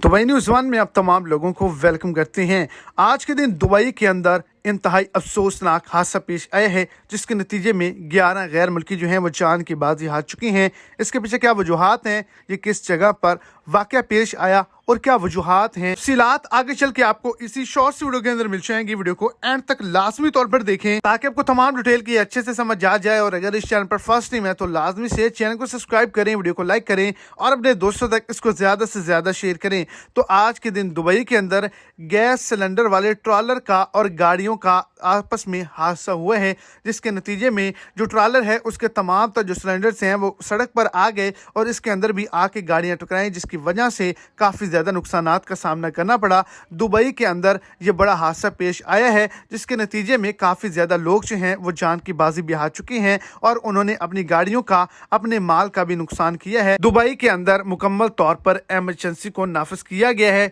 Dubai news one में आप तमाम लोगों को वेलकम करते हैं। आज के दिन दुबई के अंदर इंतहाई अफसोसनाक हादसा पेश आया है, जिसके नतीजे में 11 गैर मुल्की जो हैं वो जान की बाजी हार चुकी हैं। इसके पीछे क्या वजूहात हैं, ये किस जगह पर वाकया पेश आया और क्या वजूहात हैं, तफसीलात आगे चल के आपको इसी शॉर्ट्स वीडियो के अंदर मिल जाएंगी। वीडियो को एंड तक लाजमी तौर पर देखें ताकि आपको तमाम डिटेल की अच्छे से समझ आ जाए। और अगर इस चैनल पर फर्स्ट टाइम है तो लाजमी से चैनल को सब्सक्राइब करें, वीडियो को लाइक करें और अपने दोस्तों तक इसको ज्यादा से ज्यादा शेयर करें। तो आज के दिन दुबई के अंदर गैस सिलेंडर वाले ट्रॉलर का और गाड़ियों का आपस में हादसा हुआ है, जिसके नतीजे में जो ट्रॉलर है उसके तमाम तर जो सिलेंडर्स हैं वो सड़क पर आ गए और इसके अंदर भी आके गाड़ियां टकराई, जिसकी वजह से काफ़ी ज़्यादा नुकसानात का सामना करना पड़ा। दुबई के अंदर ये बड़ा हादसा पेश आया है, जिसके नतीजे में काफ़ी ज़्यादा लोग जो हैं वो जान की बाजी भी हार चुके हैं और उन्होंने अपनी गाड़ियों का, अपने माल का भी नुकसान किया है। दुबई के अंदर मुकम्मल तौर पर एमरजेंसी को नाफिज किया गया है।